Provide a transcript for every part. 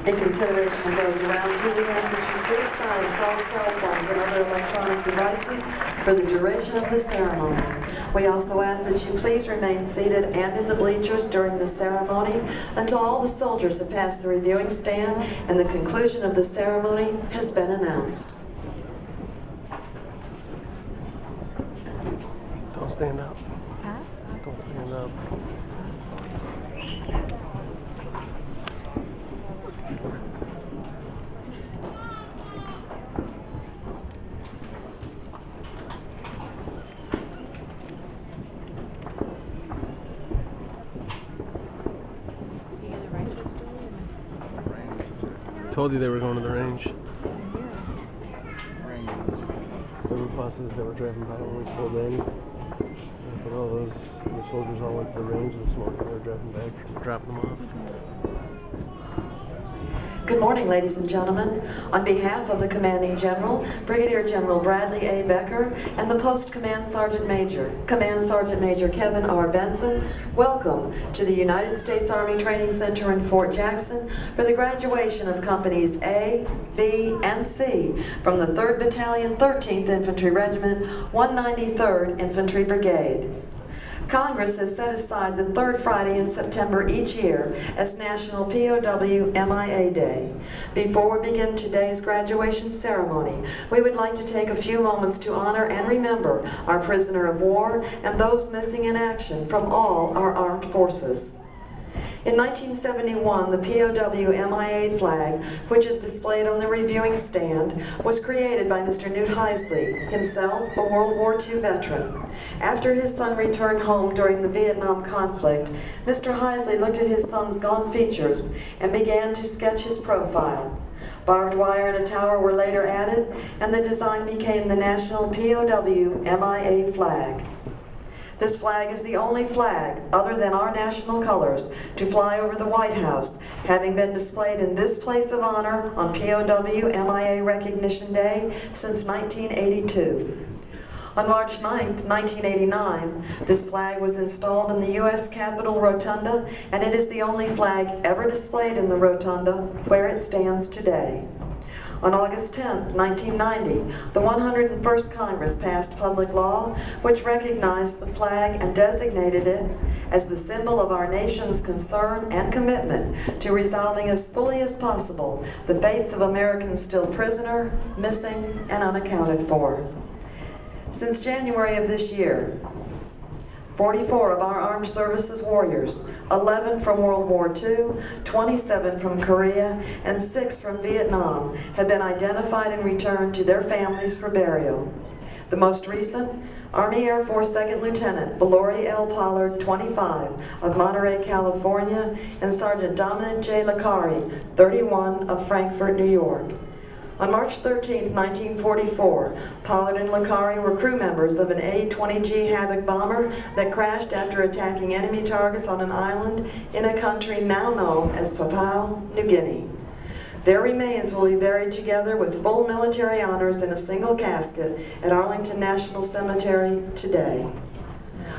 In consideration of those around you, we ask that you please silence all cell phones and other electronic devices for the duration of the ceremony. We also ask that you please remain seated and in the bleachers during the ceremony until all the soldiers have passed the reviewing stand and the conclusion of the ceremony has been announced. Don't stand up. Huh? Don't stand up. Told you they were going to the range. There were buses that were driving by when we pulled in. I said, oh, the soldiers all went to the range this morning. They were driving back, dropping them off. Good morning, ladies and gentlemen. On behalf of the Commanding General, Brigadier General Bradley A. Becker, and the Post Command Sergeant Major, Command Sergeant Major Kevin R. Benson, welcome to the United States Army Training Center in Fort Jackson for the graduation of Companies A, B, and C from the 3rd Battalion, 13th Infantry Regiment, 193rd Infantry Brigade. Congress has set aside the third Friday in September each year as National POW MIA Day. Before we begin today's graduation ceremony, we would like to take a few moments to honor and remember our prisoner of war and those missing in action from all our armed forces. In 1971, the POW MIA flag, which is displayed on the reviewing stand, was created by Mr. Newt Heisley, himself a World War II veteran. After his son returned home during the Vietnam conflict, Mr. Heisley looked at his son's gone features and began to sketch his profile. Barbed wire and a tower were later added, and the design became the National POW MIA flag. This flag is the only flag, other than our national colors, to fly over the White House, having been displayed in this place of honor on POW MIA Recognition Day since 1982. On March 9, 1989, this flag was installed in the U.S. Capitol Rotunda, and it is the only flag ever displayed in the Rotunda where it stands today. On August 10, 1990, the 101st Congress passed public law which recognized the flag and designated it as the symbol of our nation's concern and commitment to resolving as fully as possible the fates of Americans still prisoner, missing, and unaccounted for. Since January of this year, 44 of our armed services warriors, 11 from World War II, 27 from Korea, and 6 from Vietnam, have been identified and returned to their families for burial. The most recent, Army Air Force 2nd Lieutenant Valori L. Pollard, 25, of Monterey, California, and Sergeant Dominic J. Licari, 31, of Frankfort, New York. On March 13, 1944, Pollard and Licari were crew members of an A-20G Havoc bomber that crashed after attacking enemy targets on an island in a country now known as Papua New Guinea. Their remains will be buried together with full military honors in a single casket at Arlington National Cemetery today.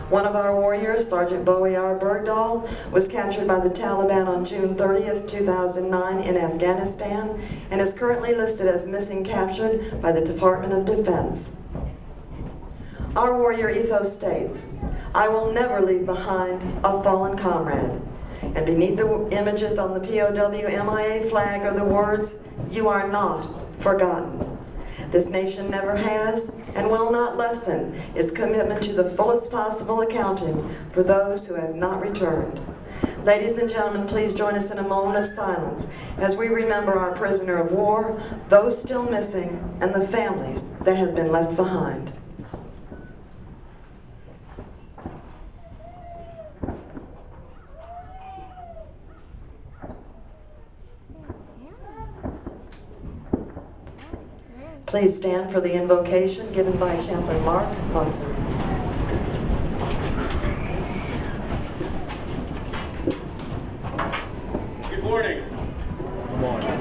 One of our warriors, Sergeant Bowie R. Bergdahl, was captured by the Taliban on June 30, 2009 in Afghanistan and is currently listed as missing captured by the Department of Defense. Our warrior ethos states, "I will never leave behind a fallen comrade." And beneath the images on the POW MIA flag are the words, "You are not forgotten." This nation never has and will not lessen its commitment to the fullest possible accounting for those who have not returned. Ladies and gentlemen, please join us in a moment of silence as we remember our prisoner of war, those still missing, and the families that have been left behind. Please stand for the invocation given by Chaplain Mark Musser. Good morning. Good morning.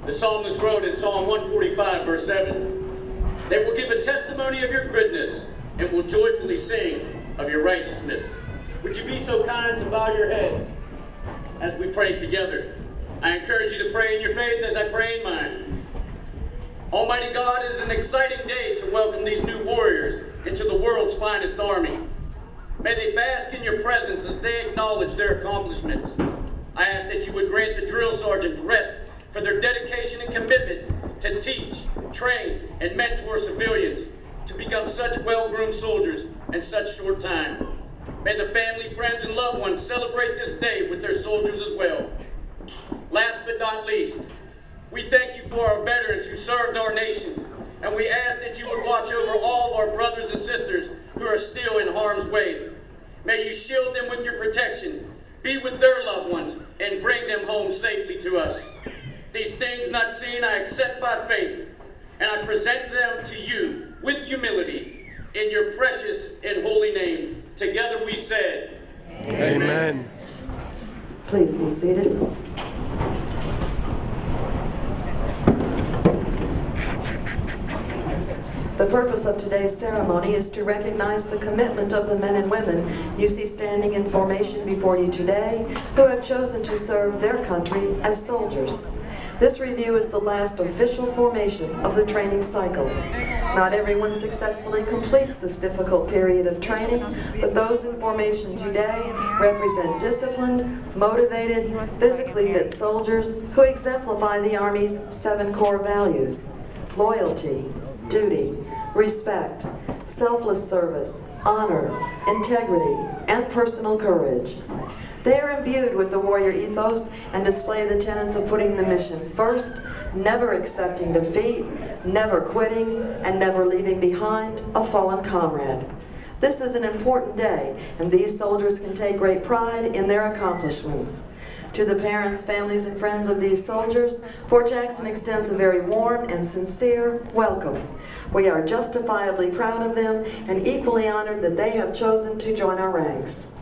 The psalmist wrote in Psalm 145, verse 7, "They will give a testimony of your goodness and will joyfully sing of your righteousness." Would you be so kind to bow your heads as we pray together? I encourage you to pray in your faith as I pray in mine. Almighty God, it is an exciting day to welcome these new warriors into the world's finest army. May they bask in your presence as they acknowledge their accomplishments. I ask that you would grant the drill sergeants rest for their dedication and commitment to teach, train, and mentor civilians to become such well-groomed soldiers in such short time. May the family, friends, and loved ones celebrate this day with their soldiers as well. Last but not least, we thank you for our veterans who served our nation, and we ask that you would watch over all of our brothers and sisters who are still in harm's way. May you shield them with your protection, be with their loved ones, and bring them home safely to us. These things not seen I accept by faith, and I present them to you with humility in your precious and holy name. Together we said, Amen. Please be seated. The purpose of today's ceremony is to recognize the commitment of the men and women you see standing in formation before you today who have chosen to serve their country as soldiers. This review is the last official formation of the training cycle. Not everyone successfully completes this difficult period of training, but those in formation today represent disciplined, motivated, physically fit soldiers who exemplify the Army's 7 core values: loyalty, duty, respect, selfless service, honor, integrity, and personal courage. They are imbued with the warrior ethos and display the tenets of putting the mission first, never accepting defeat, never quitting, and never leaving behind a fallen comrade. This is an important day, and these soldiers can take great pride in their accomplishments. To the parents, families, and friends of these soldiers, Fort Jackson extends a very warm and sincere welcome. We are justifiably proud of them and equally honored that they have chosen to join our ranks.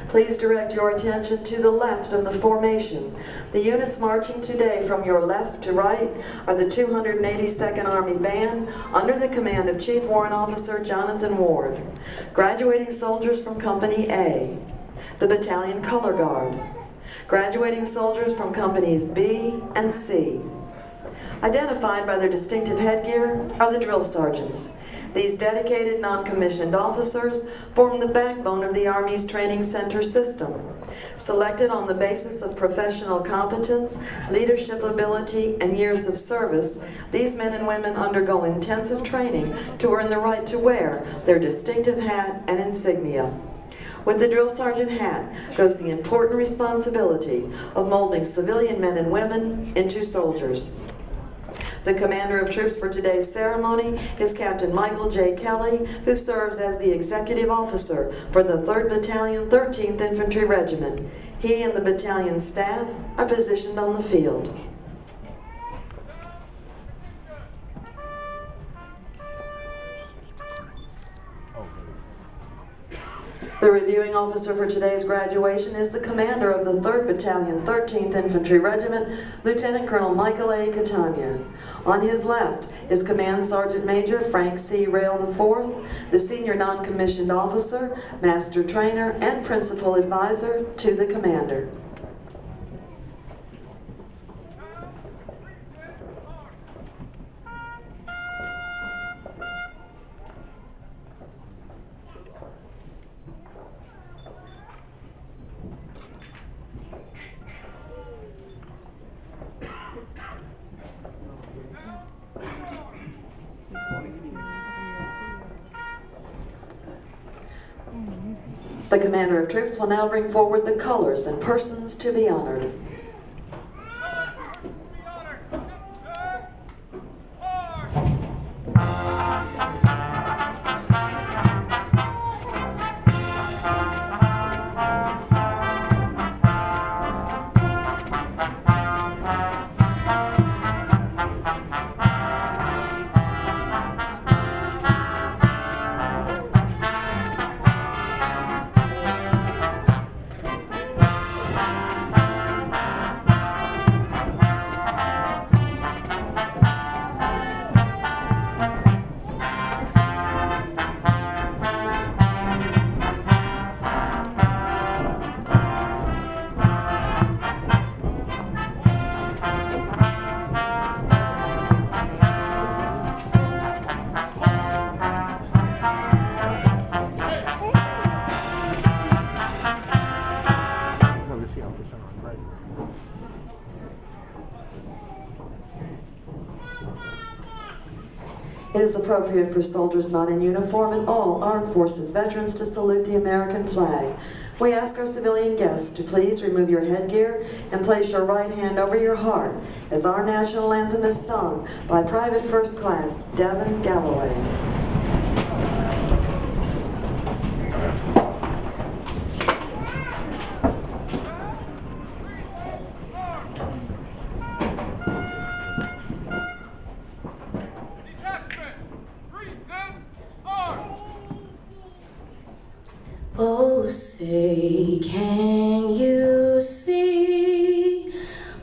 Please direct your attention to the left of the formation. The units marching today from your left to right are the 282nd Army Band under the command of Chief Warrant Officer Jonathan Ward. Graduating soldiers from Company A, the Battalion Color Guard. Graduating soldiers from Companies B and C. Identified by their distinctive headgear are the drill sergeants. These dedicated non-commissioned officers form the backbone of the Army's training center system. Selected on the basis of professional competence, leadership ability, and years of service, these men and women undergo intensive training to earn the right to wear their distinctive hat and insignia. With the drill sergeant hat goes the important responsibility of molding civilian men and women into soldiers. The commander of troops for today's ceremony is Captain Michael J. Kelly, who serves as the executive officer for the 3rd Battalion, 13th Infantry Regiment. He and the battalion staff are positioned on the field. The reviewing officer for today's graduation is the commander of the 3rd Battalion, 13th Infantry Regiment, Lieutenant Colonel Michael A. Catania. On his left is Command Sergeant Major Frank C. Rail IV, the senior non-commissioned officer, master trainer, and principal advisor to the commander. The commander of troops will now bring forward the colors and persons to be honored. It is appropriate for soldiers not in uniform and all armed forces veterans to salute the American flag. We ask our civilian guests to please remove your headgear and place your right hand over your heart as our national anthem is sung by Private First Class Devin Galloway. Oh, say, can you see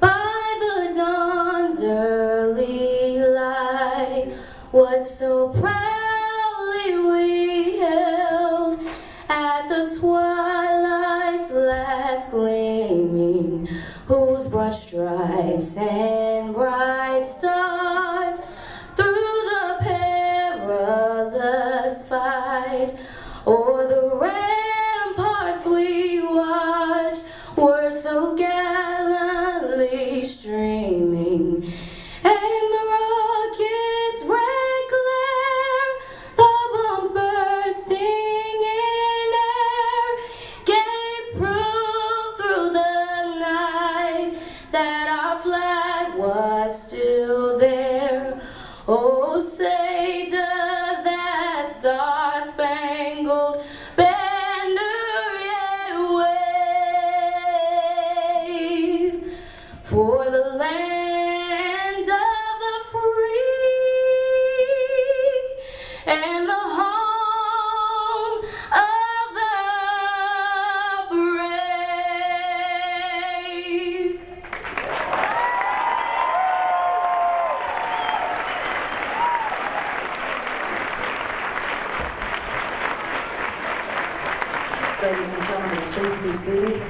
by the dawn's early light what so proudly we held at the twilight's last gleaming, whose broad stripes and bright stars through the perilous fight o'er the ramparts we watched were so gallantly streaming, and the rocket's red glare, the bombs bursting in air, gave proof through the night that our flag was still there. Oh, say does that star-spangled banner yet wave for the land of the free and the home of the brave? Ladies and gentlemen, please be seated.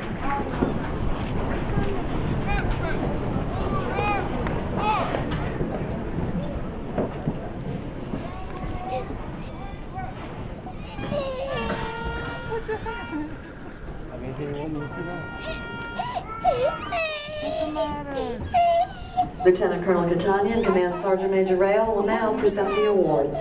Lieutenant Colonel Catania and Command Sergeant Major Rail will now present the awards.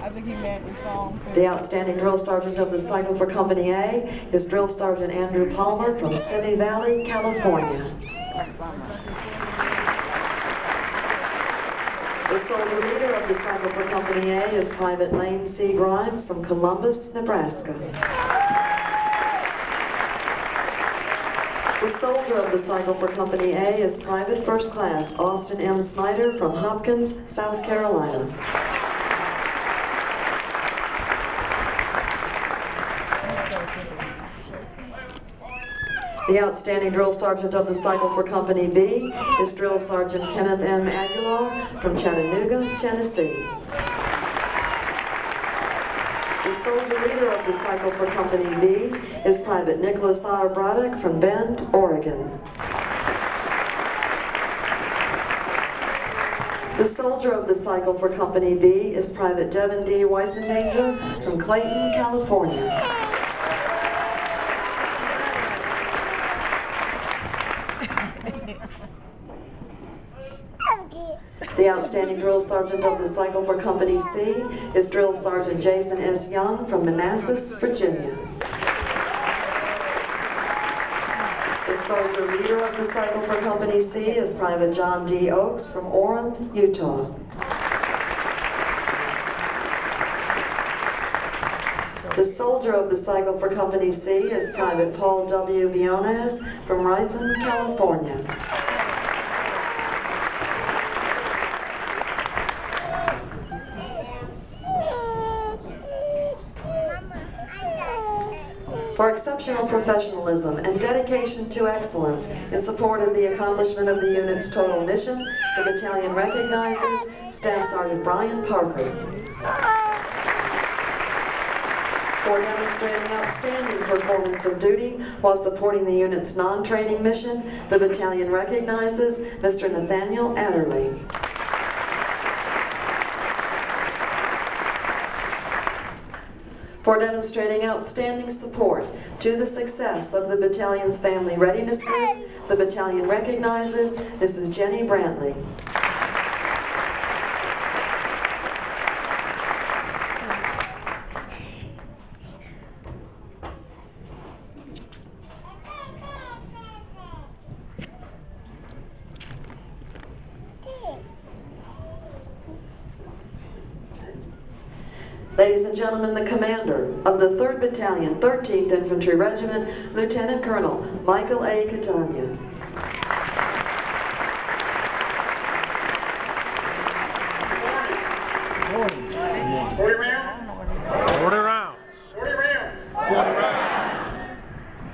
I think he meant the song. The outstanding drill sergeant of the cycle for Company A is Drill Sergeant Andrew Palmer from Simi Valley, California. The soldier leader of the cycle for Company A is Private Lane C. Grimes from Columbus, Nebraska. The soldier of the cycle for Company A is Private First Class Austin M. Snyder from Hopkins, South Carolina. The outstanding drill sergeant of the cycle for Company B is Drill Sergeant Kenneth M. Aguilar from Chattanooga, Tennessee. The soldier leader of the cycle for Company B is Private Nicholas R. Braddock from Bend, Oregon. The soldier of the cycle for Company B is Private Devin D. Weisendanger from Clayton, California. The outstanding drill sergeant of the cycle for Company C is Drill Sergeant Jason S. Young from Manassas, Virginia. The soldier leader of the cycle for Company C is Private John D. Oakes from Orem, Utah. The soldier of the cycle for Company C is Private Paul W. Biones from Ripon, California. For exceptional professionalism and dedication to excellence in support of the accomplishment of the unit's total mission, the battalion recognizes Staff Sergeant Brian Parker. For demonstrating outstanding performance of duty while supporting the unit's non-training mission, the battalion recognizes Mr. Nathaniel Adderley. For demonstrating outstanding support to the success of the battalion's Family Readiness Group, the battalion recognizes Mrs. Jenny Brantley. Ladies and gentlemen, the commander of the 3rd Battalion, 13th Infantry Regiment, Lieutenant Colonel Michael A. Catania.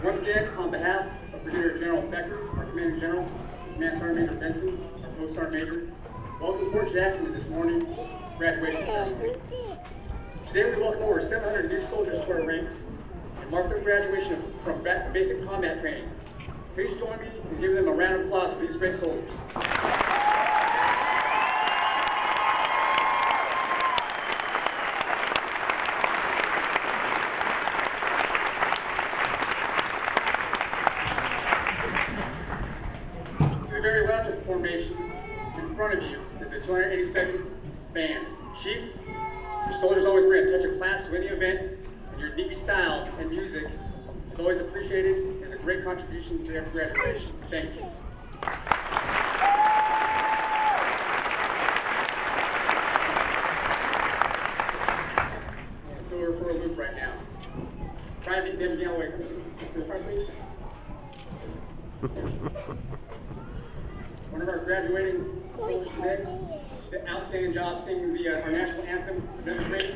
Once again, on behalf of Brigadier General Becker, our Commanding General, Command Sergeant Major Benson, our Post Sergeant Major, welcome to Fort Jackson to this morning graduation ceremony. Today we welcome over 700 new soldiers to our ranks and mark their graduation from basic combat training. Please join me in giving them a round of applause for these great soldiers. To the very left of the formation, in front of you, is the 282nd Band. Chief, your soldiers always bring a touch of class to any event, and your unique style and music is always appreciated and is a great contribution to every graduation. Thank you. I'm going to throw her for a loop right now. Private Debbie Galloway, come to the front, please. One of our graduating soldiers today. She did an outstanding job singing our national anthem. Another great.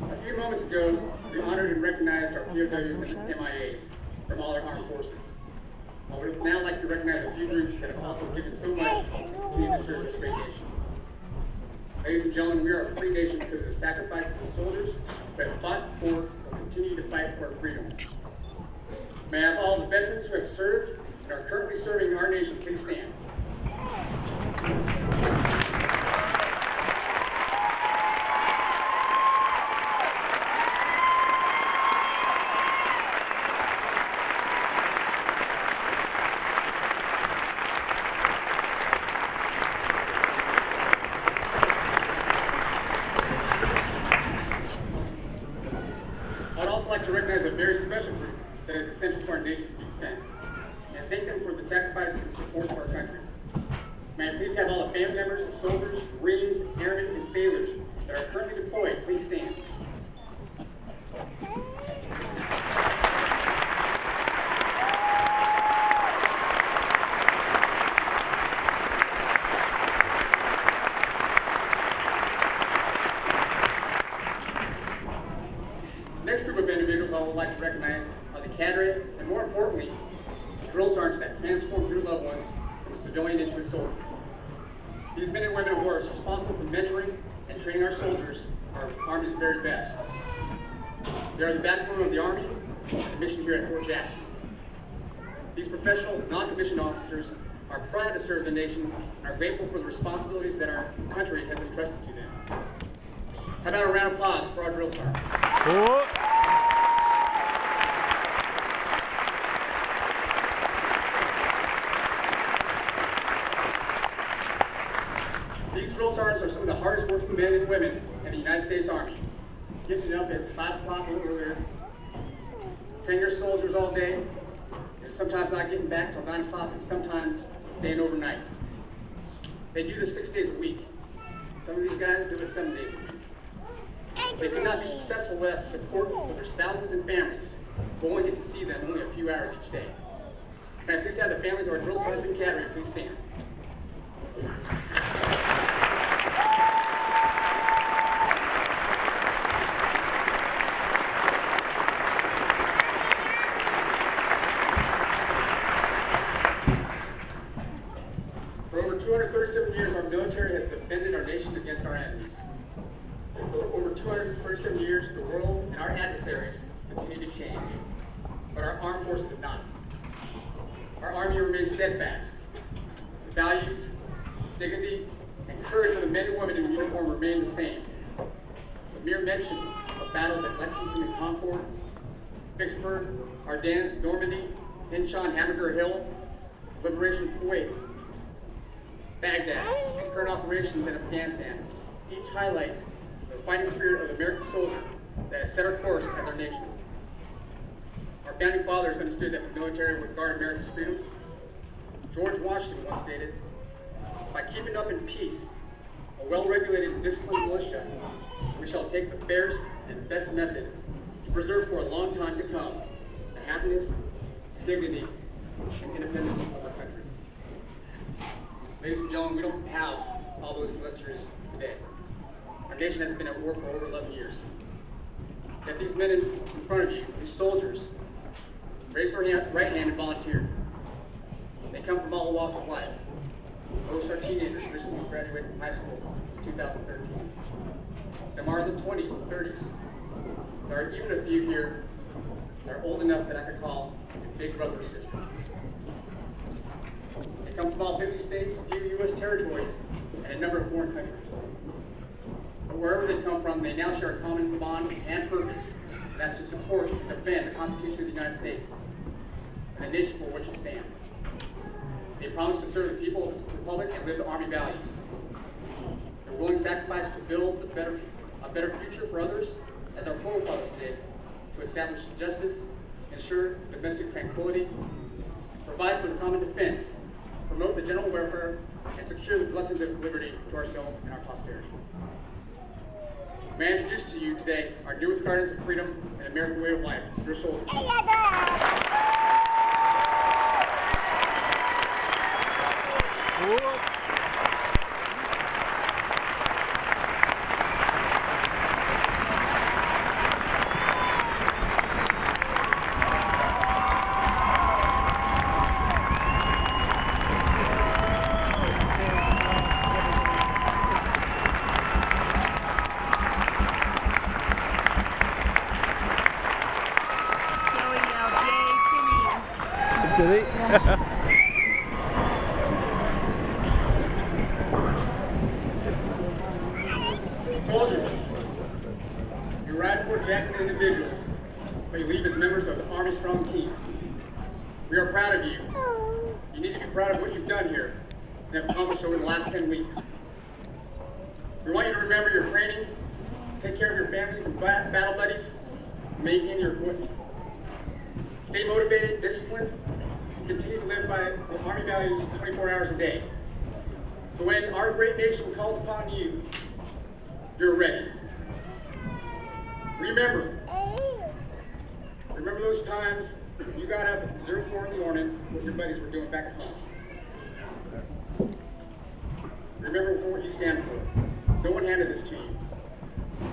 A few moments ago, we honored and recognized our POWs and MIAs from all our armed forces. I would now like to recognize a few groups that have also given so much to the service great nation. Ladies and gentlemen, we are a free nation because of the sacrifices of soldiers who have fought for or continue to fight for our freedoms. May I have all the veterans who have served and are currently serving our nation please stand. I'd like to recognize a very special group that is essential to our nation's defense, and thank them for the sacrifices and support of our country. May I please have all the family members of soldiers, Marines, airmen, and sailors that are currently deployed please stand. Next group of individuals I would like to recognize are the cadre, and more importantly, drill sergeants that transform your loved ones from a civilian into a soldier. These men and women who are responsible for mentoring and training our soldiers are our Army's very best. They are the backbone of the Army and the mission here at Fort Jackson. These professional, non-commissioned officers are proud to serve the nation and are grateful for the responsibilities that our country has entrusted to them. How about a round of applause for our drill sergeants? These drill sergeants are some of the hardest working men and women in the United States Army. Getting up at 5 o'clock or earlier, training your soldiers all day, and sometimes not getting back till 9 o'clock, and sometimes staying overnight. They do this 6 days a week. Some of these guys do it 7 days a week. They could not be successful without the support of their spouses and families, who only get to see them only a few hours each day. Can I please have the families of our drill sergeants and cadre please stand? For over 237 years, our military has defended our nation against our enemies. For over 237 years, the world and our adversaries continue to change. but our armed forces have not. Our Army remains steadfast. The values, dignity, and courage of the men and women in uniform remain the same. The mere mention of battles at Lexington and Concord, Vicksburg, Ardennes, Normandy, Inchon, Hamburger Hill, liberation of Kuwait, Baghdad, and current operations in Afghanistan each highlight the fighting spirit of the American soldier that has set our course as our nation. Our founding fathers understood that the military would guard America's freedoms. George Washington once stated, "By keeping up in peace a well-regulated and disciplined militia, we shall take the fairest and best method to preserve for a long time to come the happiness, dignity, and independence of our country." Ladies and gentlemen, we don't have all those luxuries today. Our nation has been at war for over 11 years. Yet these men in front of you, these soldiers, raised their right hand and volunteered. They come from all walks of life. Most are teenagers recently graduated from high school in 2013. Some are in the 20s and 30s. There are even a few here that are old enough that I could call a big brother or sister. They come from all 50 states, a few U.S. territories, and a number of foreign countries. But wherever they come from, they now share a common bond and purpose, and that's to support and defend the Constitution of the United States and the nation for which it stands. They promise to serve the people of this republic and live the Army values. They're willing to sacrifice to build a better future for others, as our forefathers did, to establish justice, ensure domestic tranquility, provide for the common defense, promote the general welfare, and secure the blessings of liberty to ourselves and our posterity. May I introduce to you today our newest guardians of freedom and American way of life, your soldiers. Timmy. Soldiers, you arrived at Fort Jackson as individuals, but you leave as members of the Army Strong Team. We are proud of you. You need to be proud of what you've done here and have accomplished over the last 10 weeks. We want you to remember your training, take care of your families and battle buddies, maintain your equipment. Stay motivated, disciplined, and continue to live by the Army values 24 hours a day. So when our great nation calls upon you, you're ready. Remember those times you got up at 04 in the morning, what your buddies were doing back at home. Remember what you stand for. No one handed this to you.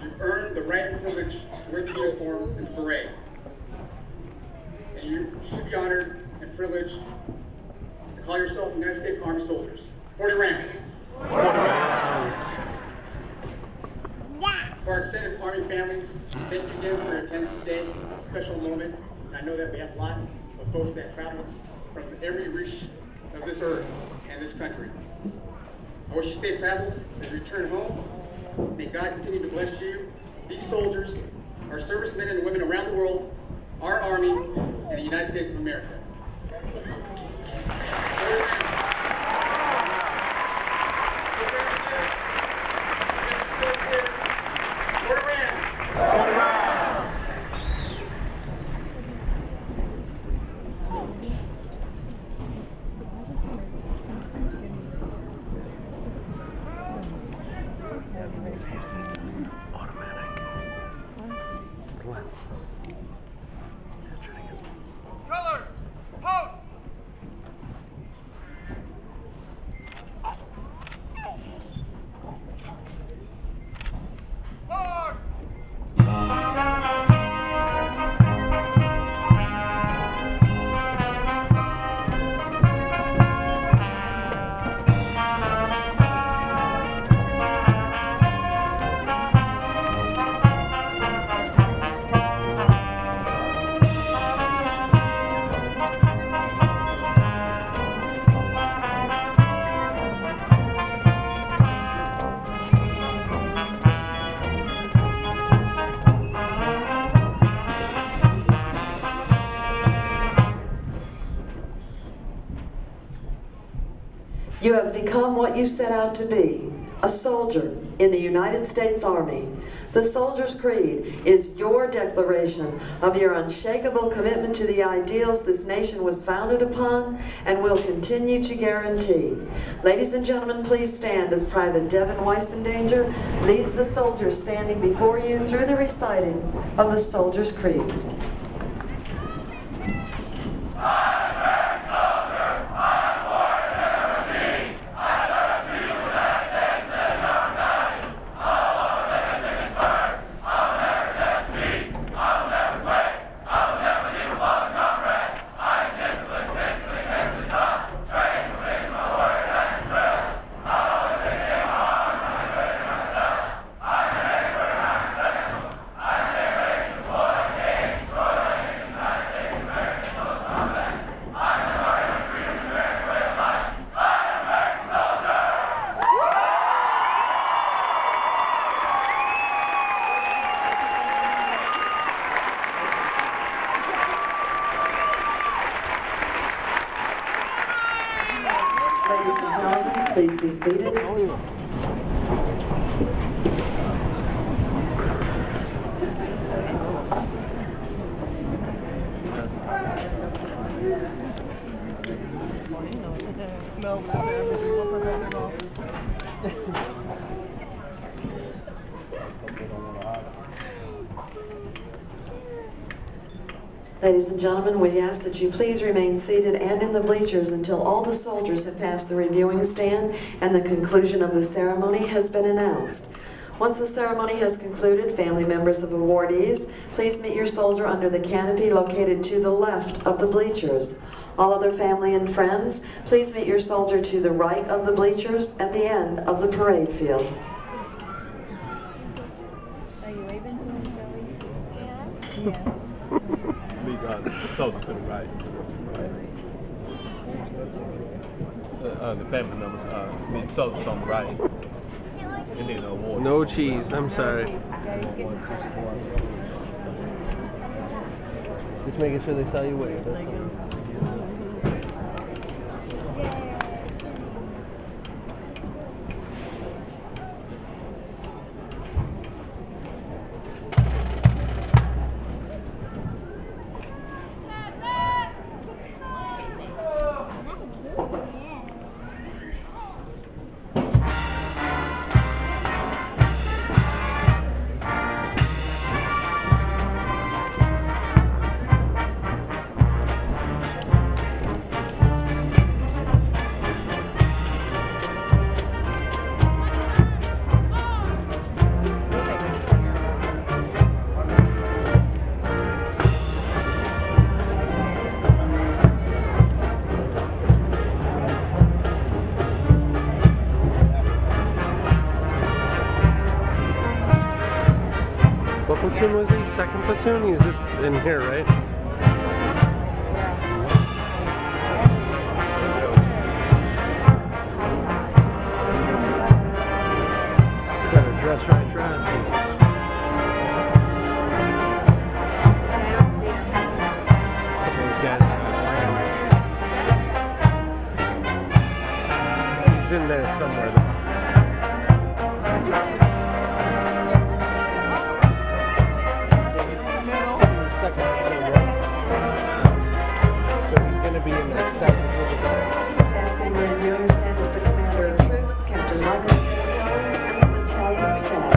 You've earned the right and privilege to wear the uniform and the beret. And you should be honored and privileged to call yourself United States Army soldiers. 40 rounds. 40 rounds. For our extended Army families, thank you again for your attendance today. It's a special moment. And I know that we have a lot of folks that travel from every reach of this earth and this country. I wish you safe travels as you return home. May God continue to bless you, these soldiers, our servicemen and women around the world, our Army, and the United States of America. Automatic lens. Color! Post! Forward! become what you set out to be, a soldier in the United States Army. The Soldier's Creed is your declaration of your unshakable commitment to the ideals this nation was founded upon and will continue to guarantee. Ladies and gentlemen, please stand as Private Devin Weissendanger leads the soldiers standing before you through the reciting of the Soldier's Creed. Ladies and gentlemen, please be seated. Ladies and gentlemen, we ask that you please remain seated and in the bleachers until all the soldiers have passed the reviewing stand and the conclusion of the ceremony has been announced. Once the ceremony has concluded, family members of awardees, please meet your soldier under the canopy located to the left of the bleachers. All other family and friends, please meet your soldier to the right of the bleachers at the end of the parade field. Are you waving to him, Joey? Yes. Yes. Closer to the right. The family members, the soldiers on the right. And then the award. No cheese, I'm sorry. Just making sure they saw you wave. That's all. What platoon was he? Second platoon? He's this in here, right? Gotta dress right, dress. Those guys. He's in there somewhere though. Passing the reviewing stand is the commander of troops, Captain Michael, and the battalion staff.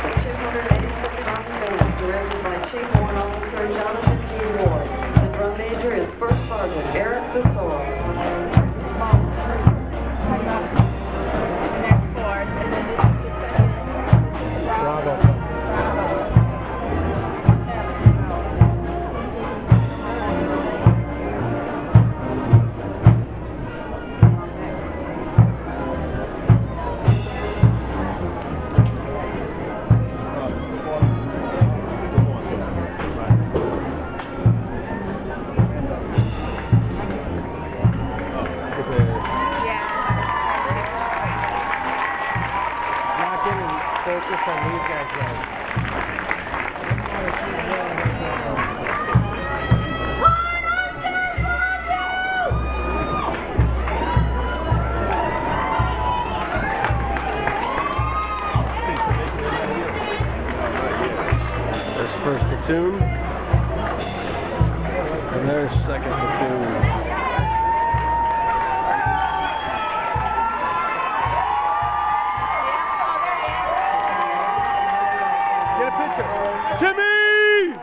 The 282nd Army Band, directed by Chief Warrant Officer Jonathan D. Ward. The drum major is First Sergeant Eric Basora. Focus on these guys, guys. second platoon. Get a picture. Timmy!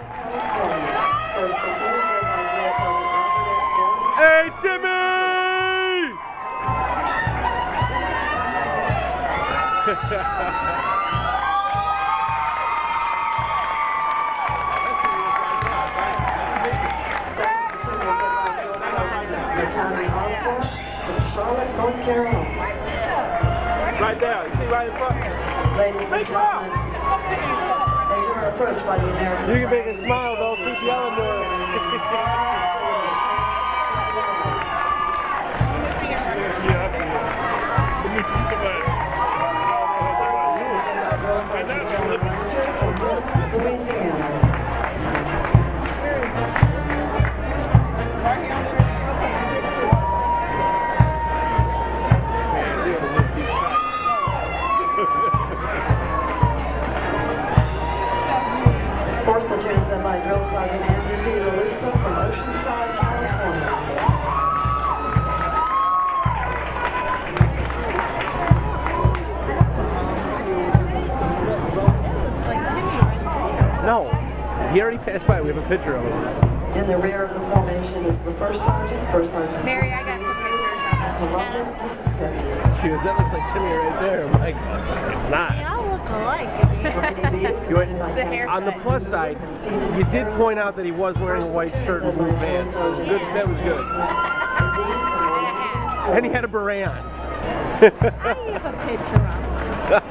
First platoon is led by Drill Sergeant Robert S. Gordon. Hey, Timmy! Second platoon is led by Drill Sergeant Tommy Osborne from Charlotte, North Carolina. Right there. You see right in front? Ladies and gentlemen, as you are approached by the American You can make flag, it smile though, keep yelling to her. Louisiana. Fourth platoon is led by Drill Sergeant Andrew P. DeLusa from Oceanside, California. No, he already passed by. We have a picture of him. In the rear of the formation is the First Sergeant Mary, I got some pictures of it. Columbus, Mississippi. She was, that looks like Timmy right there. I'm like, it's not. They all look alike. Company B is commanded by The Captain hair On the plus side, you did point out that he was wearing a white shirt and blue pants. So good, that was good. And he had a beret on. I have a picture of it.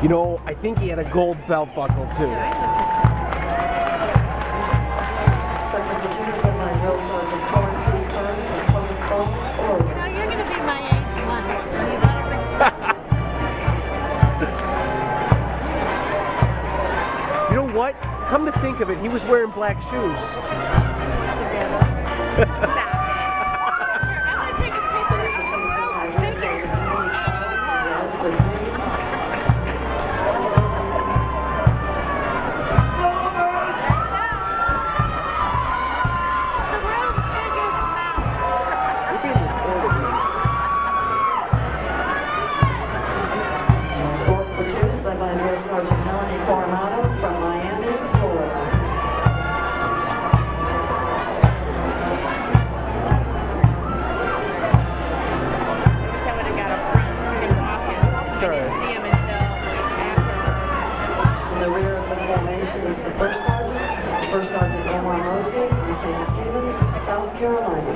You know, I think he had a gold belt buckle too. Second platoon is led by Drill Sergeant Torrin P. Kern from Plymouth Falls, Oregon. Now you're going to be my age once, so you better respect it. You know what? Come to think of it, he was wearing black shoes. Stop. Here, I want to take a picture. Third platoon is led by Drill Sergeant Henry Charles from Radford, Maine. It's the world's biggest mouth. You're being recorded. Fourth platoon is led by Drill Sergeant Melanie Coronado from Miami, Florida. Wish I would have got a front and walking. I didn't see him until afterwards. In the rear of the formation is the First Sergeant Omar Mosley from St. Stephen's, South Carolina.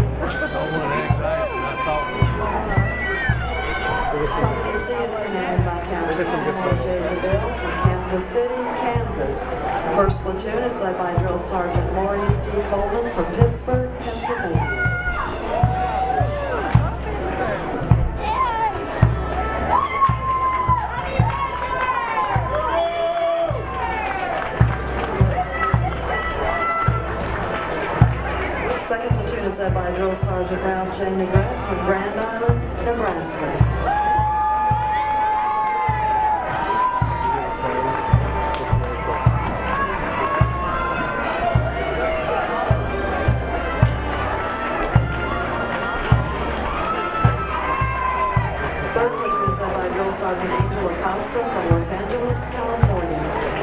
Company C is commanded by Captain Pamela J. DeVille from Kansas City, Kansas. First platoon is led by Drill Sergeant Maurice D. Coleman from Pittsburgh, Pennsylvania. Second platoon is led by Drill Sergeant Ralph J. Negrete from Grand Island, Nebraska. Third platoon is led by Drill Sergeant Angel Acosta from Los Angeles, California.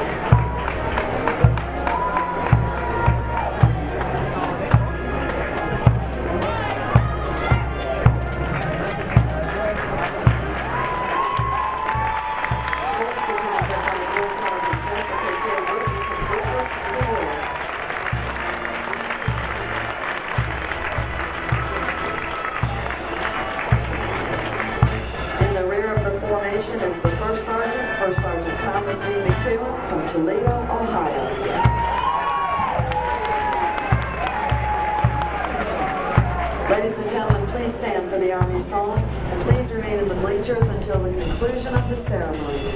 In the rear of the formation is the First Sergeant Thomas B. McEwen from Toledo, Ohio. Ladies and gentlemen, please stand for the Army song, and please remain in the bleachers until the conclusion of the ceremony.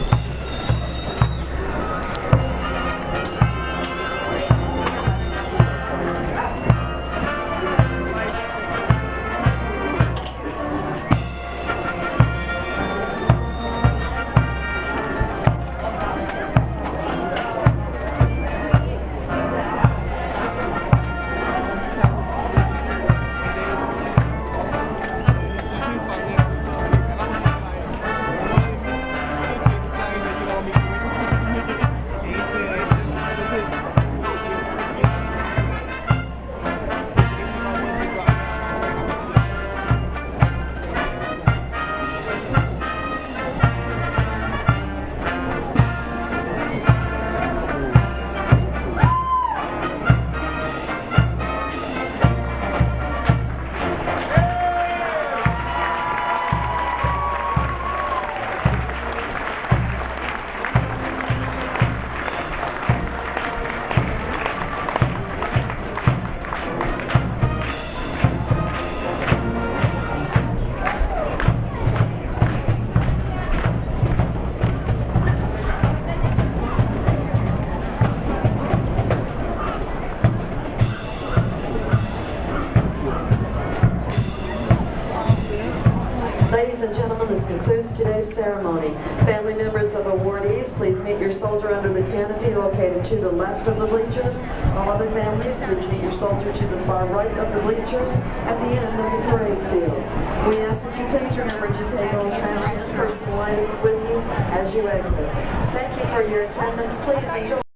today's ceremony. Family members of awardees, please meet your soldier under the canopy located to the left of the bleachers. All other families, please meet your soldier to the far right of the bleachers at the end of the parade field. We ask that you please remember to take all cash and personal items with you as you exit. Thank you for your attendance. Please enjoy.